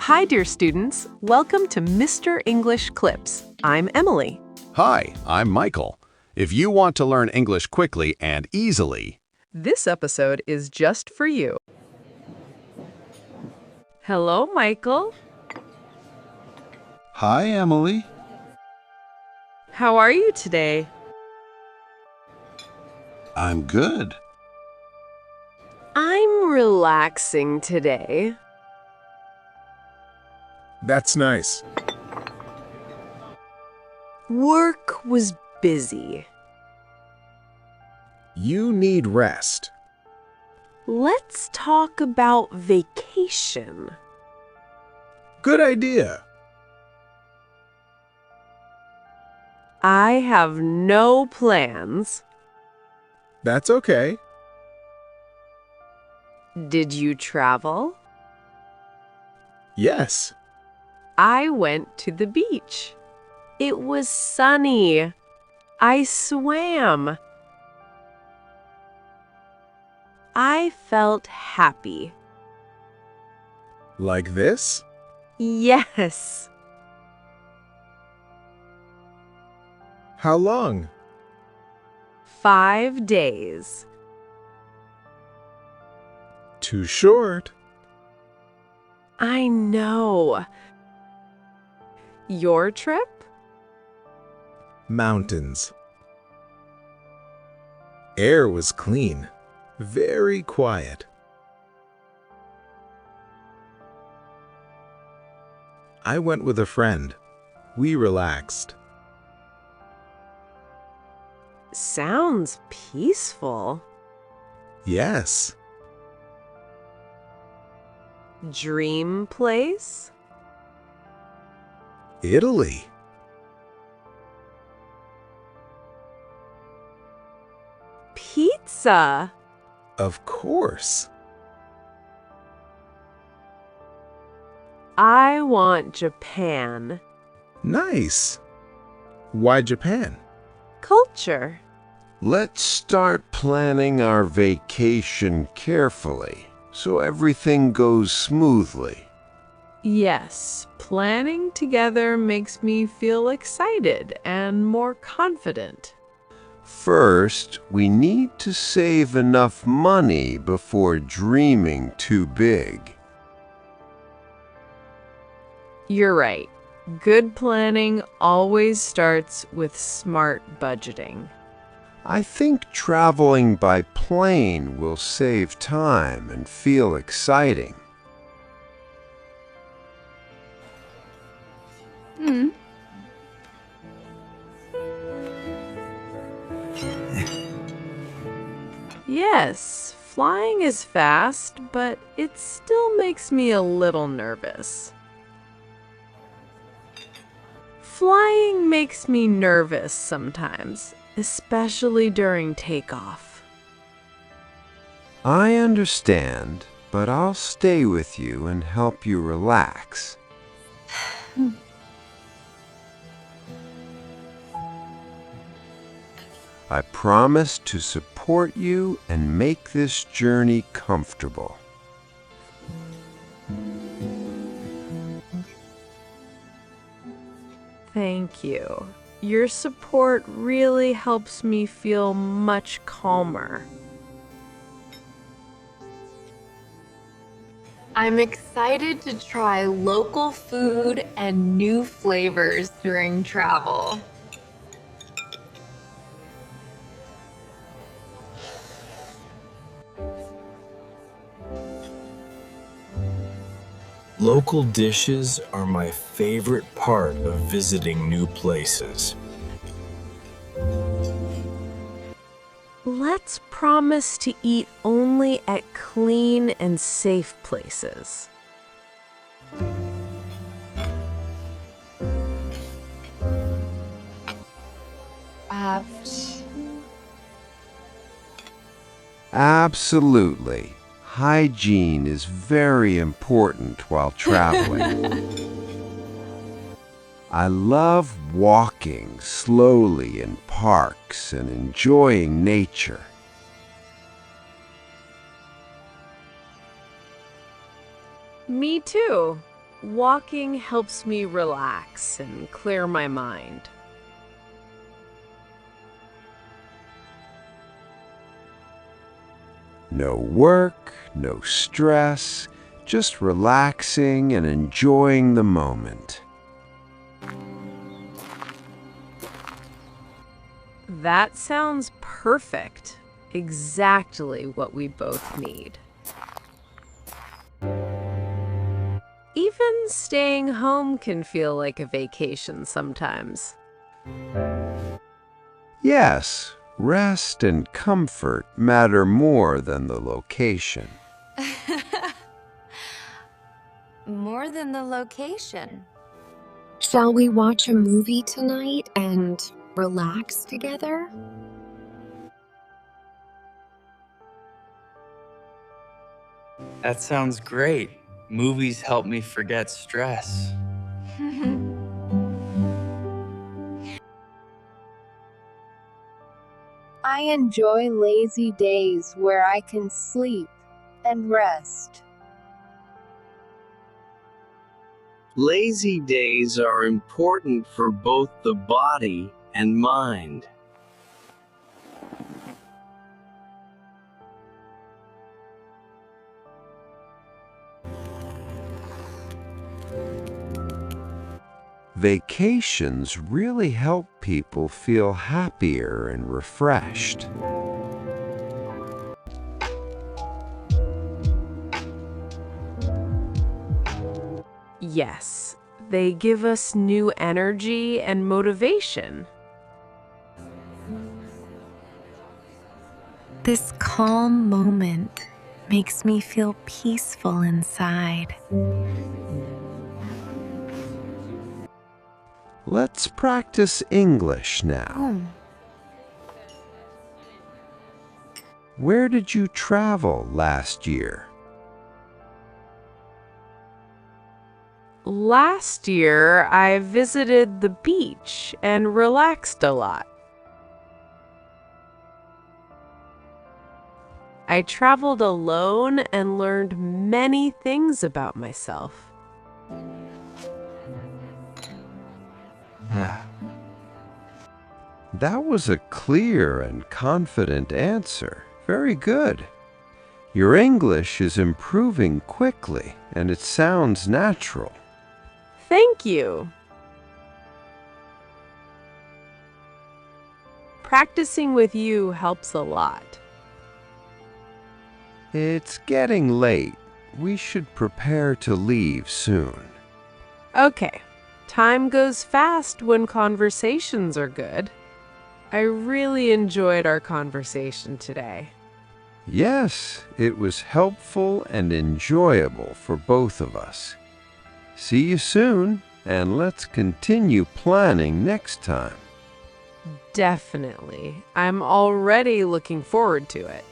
Hi, dear students. Welcome to Mr. English Clips. I'm Emily. Hi, I'm Michael. If you want to learn English quickly and easily, This episode is just for you. Hello, Michael. Hi, Emily. How are you today? I'm good. I'm relaxing today. That's nice. Work was busy. You need rest. Let's talk about vacation. Good idea. I have no plans. That's okay. Did you travel? Yes. I went to the beach. It was sunny. I swam. I felt happy. Like this? Yes. How long? 5 days. Too short. I know. Your trip? Mountains. Air was clean. Very quiet. I went with a friend. We relaxed. Sounds peaceful. Yes. Dream place? Italy. Pizza. Of course. I want Japan. Nice. Why Japan? Culture. Let's start planning our vacation carefully so everything goes smoothly. Yes, planning together makes me feel excited and more confident. First, we need to save enough money before dreaming too big. You're right. Good planning always starts with smart budgeting. I think traveling by plane will save time and feel exciting. Yes, flying is fast, but it still makes me a little nervous. Flying makes me nervous sometimes, especially during takeoff. I understand, but I'll stay with you and help you relax. I promise to support you and make this journey comfortable. Thank you. Your support really helps me feel much calmer. I'm excited to try local food and new flavors during travel. Local dishes are my favorite part of visiting new places. Let's promise to eat only at clean and safe places. Absolutely. Hygiene is very important while traveling. I love walking slowly in parks and enjoying nature. Me too. Walking helps me relax and clear my mind. No work, no stress, just relaxing and enjoying the moment. That sounds perfect. Exactly what we both need. Even staying home can feel like a vacation sometimes. Yes, rest and comfort matter more than the location. More than the location. Shall we watch a movie tonight and relax together? That sounds great. Movies help me forget stress. I enjoy lazy days where I can sleep and rest. Lazy days are important for both the body and mind. Vacations really help people feel happier and refreshed. Yes, they give us new energy and motivation. This calm moment makes me feel peaceful inside. Let's practice English now. Where did you travel last year? Last year, I visited the beach and relaxed a lot. I traveled alone and learned many things about myself. That was a clear and confident answer. Very good. Your English is improving quickly, and it sounds natural. Thank you. Practicing with you helps a lot. It's getting late. We should prepare to leave soon. Okay. Time goes fast when conversations are good. I really enjoyed our conversation today. Yes, it was helpful and enjoyable for both of us. See you soon, and let's continue planning next time. Definitely. I'm already looking forward to it.